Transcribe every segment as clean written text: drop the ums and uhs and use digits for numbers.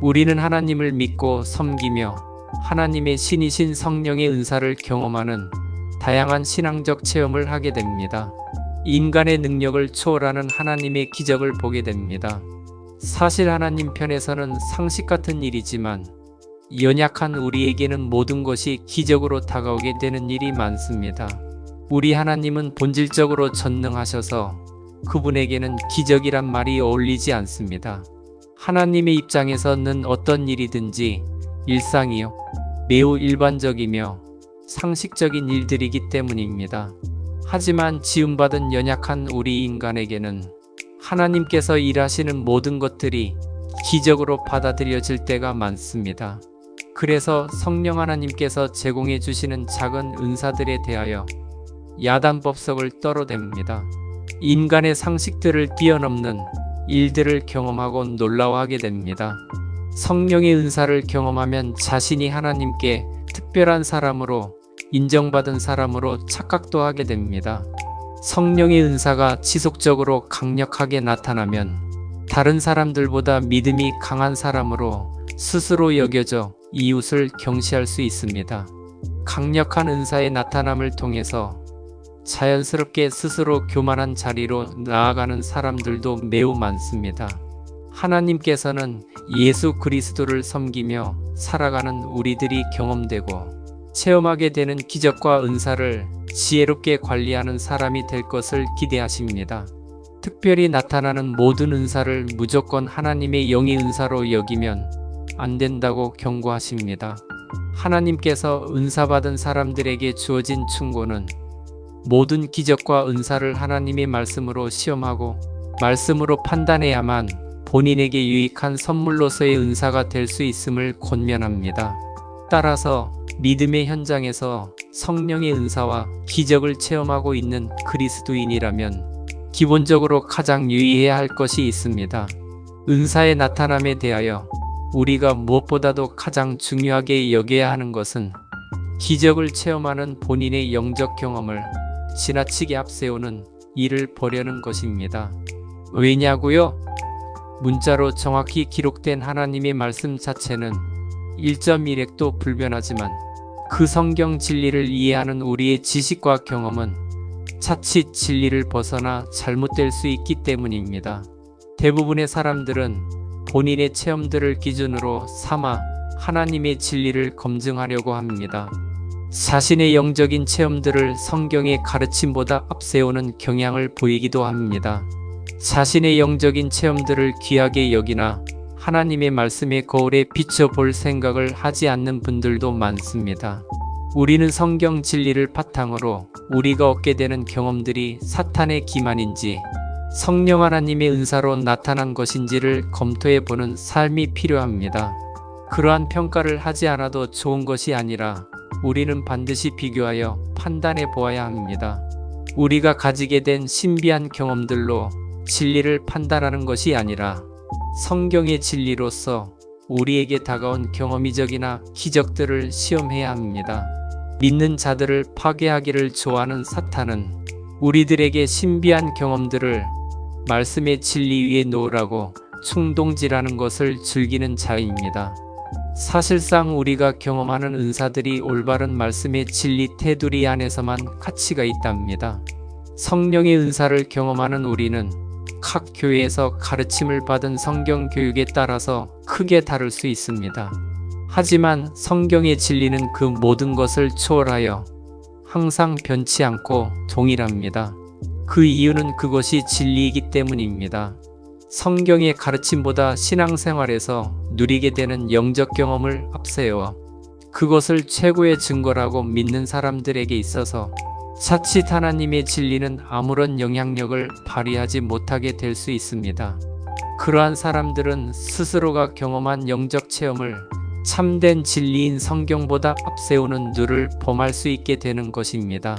우리는 하나님을 믿고 섬기며 하나님의 신이신 성령의 은사를 경험하는 다양한 신앙적 체험을 하게 됩니다. 인간의 능력을 초월하는 하나님의 기적을 보게 됩니다. 사실 하나님 편에서는 상식 같은 일이지만 연약한 우리에게는 모든 것이 기적으로 다가오게 되는 일이 많습니다. 우리 하나님은 본질적으로 전능하셔서 그분에게는 기적이란 말이 어울리지 않습니다. 하나님의 입장에서는 어떤 일이든지 일상이요, 매우 일반적이며 상식적인 일들이기 때문입니다. 하지만 지음받은 연약한 우리 인간에게는 하나님께서 일하시는 모든 것들이 기적으로 받아들여질 때가 많습니다. 그래서 성령 하나님께서 제공해 주시는 작은 은사들에 대하여 야단법석을 떨어댑니다. 인간의 상식들을 뛰어넘는 일들을 경험하고 놀라워하게 됩니다. 성령의 은사를 경험하면 자신이 하나님께 특별한 사람으로 인정받은 사람으로 착각도 하게 됩니다. 성령의 은사가 지속적으로 강력하게 나타나면 다른 사람들보다 믿음이 강한 사람으로 스스로 여겨져 이웃을 경시할 수 있습니다. 강력한 은사의 나타남을 통해서 자연스럽게 스스로 교만한 자리로 나아가는 사람들도 매우 많습니다. 하나님께서는 예수 그리스도를 섬기며 살아가는 우리들이 경험되고 체험하게 되는 기적과 은사를 지혜롭게 관리하는 사람이 될 것을 기대하십니다. 특별히 나타나는 모든 은사를 무조건 하나님의 영의 은사로 여기면 안 된다고 경고하십니다. 하나님께서 은사받은 사람들에게 주어진 충고는 모든 기적과 은사를 하나님의 말씀으로 시험하고 말씀으로 판단해야만 본인에게 유익한 선물로서의 은사가 될 수 있음을 권면합니다. 따라서 믿음의 현장에서 성령의 은사와 기적을 체험하고 있는 그리스도인이라면 기본적으로 가장 유의해야 할 것이 있습니다. 은사의 나타남에 대하여 우리가 무엇보다도 가장 중요하게 여겨야 하는 것은 기적을 체험하는 본인의 영적 경험을 지나치게 앞세우는 일을 버려는 것입니다. 왜냐고요? 문자로 정확히 기록된 하나님의 말씀 자체는 1.1획도 불변하지만 그 성경 진리를 이해하는 우리의 지식과 경험은 자칫 진리를 벗어나 잘못될 수 있기 때문입니다. 대부분의 사람들은 본인의 체험들을 기준으로 삼아 하나님의 진리를 검증하려고 합니다. 자신의 영적인 체험들을 성경의 가르침보다 앞세우는 경향을 보이기도 합니다. 자신의 영적인 체험들을 귀하게 여기나 하나님의 말씀의 거울에 비춰볼 생각을 하지 않는 분들도 많습니다. 우리는 성경 진리를 바탕으로 우리가 얻게 되는 경험들이 사탄의 기만인지 성령 하나님의 은사로 나타난 것인지를 검토해보는 삶이 필요합니다. 그러한 평가를 하지 않아도 좋은 것이 아니라 우리는 반드시 비교하여 판단해 보아야 합니다. 우리가 가지게 된 신비한 경험들로 진리를 판단하는 것이 아니라 성경의 진리로서 우리에게 다가온 경험이적이나 기적들을 시험해야 합니다. 믿는 자들을 파괴하기를 좋아하는 사탄은 우리들에게 신비한 경험들을 말씀의 진리 위에 놓으라고 충동질하는 것을 즐기는 자입니다. 사실상 우리가 경험하는 은사들이 올바른 말씀의 진리 테두리 안에서만 가치가 있답니다. 성령의 은사를 경험하는 우리는 각 교회에서 가르침을 받은 성경 교육에 따라서 크게 다를 수 있습니다. 하지만 성경의 진리는 그 모든 것을 초월하여 항상 변치 않고 동일합니다. 그 이유는 그것이 진리이기 때문입니다. 성경의 가르침보다 신앙생활에서 누리게 되는 영적 경험을 앞세워 그것을 최고의 증거라고 믿는 사람들에게 있어서 자칫 하나님의 진리는 아무런 영향력을 발휘하지 못하게 될 수 있습니다. 그러한 사람들은 스스로가 경험한 영적 체험을 참된 진리인 성경보다 앞세우는 누를 범할 수 있게 되는 것입니다.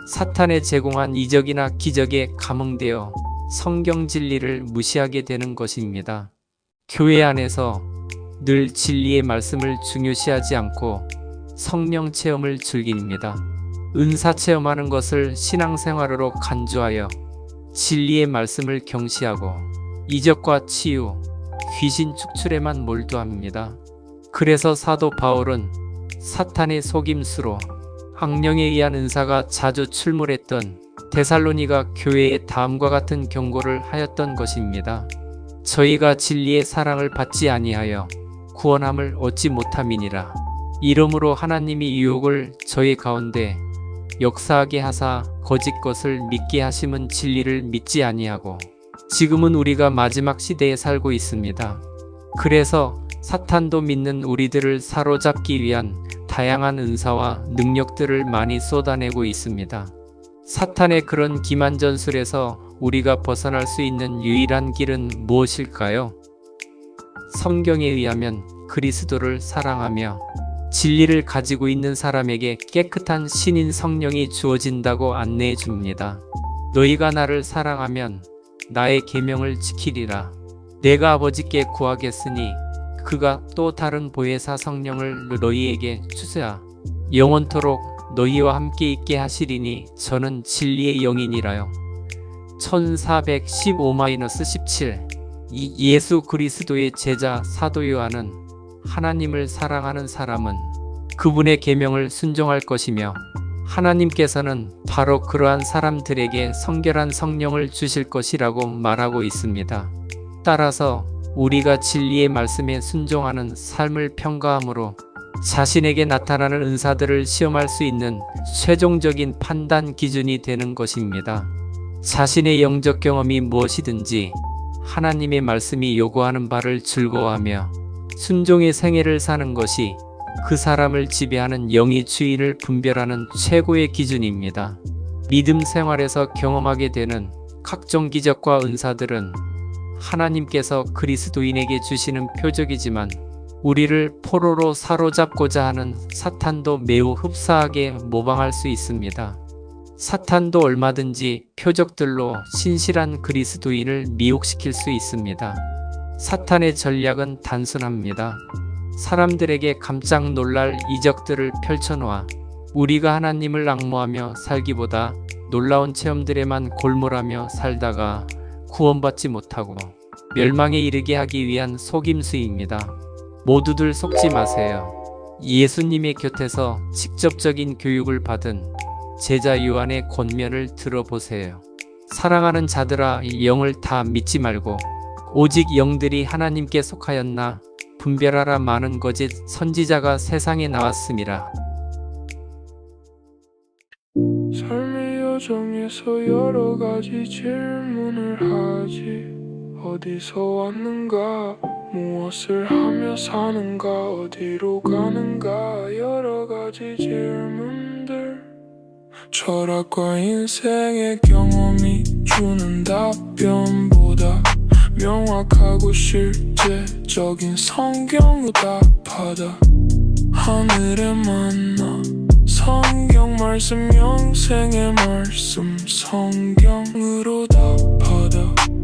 사탄에 제공한 이적이나 기적에 감흥되어 성경 진리를 무시하게 되는 것입니다. 교회 안에서 늘 진리의 말씀을 중요시하지 않고 성령 체험을 즐깁니다. 은사 체험하는 것을 신앙생활으로 간주하여 진리의 말씀을 경시하고 이적과 치유, 귀신 축출에만 몰두합니다. 그래서 사도 바울은 사탄의 속임수로 악령에 의한 은사가 자주 출몰했던 데살로니가 교회에 다음과 같은 경고를 하였던 것입니다. 저희가 진리의 사랑을 받지 아니하여 구원함을 얻지 못함이니라. 이러므로 하나님이 유혹을 저희 가운데 역사하게 하사 거짓 것을 믿게 하심은 진리를 믿지 아니하고 지금은 우리가 마지막 시대에 살고 있습니다. 그래서 사탄도 믿는 우리들을 사로잡기 위한 다양한 은사와 능력들을 많이 쏟아내고 있습니다. 사탄의 그런 기만전술에서 우리가 벗어날 수 있는 유일한 길은 무엇일까요? 성경에 의하면 그리스도를 사랑하며 진리를 가지고 있는 사람에게 깨끗한 신인 성령이 주어진다고 안내해 줍니다. 너희가 나를 사랑하면 나의 계명을 지키리라. 내가 아버지께 구하겠으니 그가 또 다른 보혜사 성령을 너희에게 주사 영원토록 너희와 함께 있게 하시리니 저는 진리의 영이니라요. 1415-17 이 예수 그리스도의 제자 사도 요한은 하나님을 사랑하는 사람은 그분의 계명을 순종할 것이며 하나님께서는 바로 그러한 사람들에게 성결한 성령을 주실 것이라고 말하고 있습니다. 따라서 우리가 진리의 말씀에 순종하는 삶을 평가함으로 자신에게 나타나는 은사들을 시험할 수 있는 최종적인 판단 기준이 되는 것입니다. 자신의 영적 경험이 무엇이든지 하나님의 말씀이 요구하는 바를 즐거워하며 순종의 생애를 사는 것이 그 사람을 지배하는 영의 주인을 분별하는 최고의 기준입니다. 믿음 생활에서 경험하게 되는 각종 기적과 은사들은 하나님께서 그리스도인에게 주시는 표적이지만 우리를 포로로 사로잡고자 하는 사탄도 매우 흡사하게 모방할 수 있습니다. 사탄도 얼마든지 표적들로 신실한 그리스도인을 미혹시킬 수 있습니다. 사탄의 전략은 단순합니다. 사람들에게 깜짝 놀랄 이적들을 펼쳐놓아 우리가 하나님을 앙모하며 살기보다 놀라운 체험들에만 골몰하며 살다가 구원받지 못하고 멸망에 이르게 하기 위한 속임수입니다. 모두들 속지 마세요. 예수님의 곁에서 직접적인 교육을 받은 제자 요한의 권면을 들어보세요. 사랑하는 자들아, 영을 다 믿지 말고 오직 영들이 하나님께 속하였나 분별하라. 많은 거짓 선지자가 세상에 나왔음이라. 삶의 여정에서 여러 가지 질문을 하지. 어디서 왔는가, 무엇을 하며 사는가, 어디로 가는가, 여러 가지 질문들. 철학과 인생의 경험이 주는 답변보다 명확하고 실제적인 성경의답하다. 하늘의 만나 성경 말씀, 영생의 말씀 성경으로 답하다.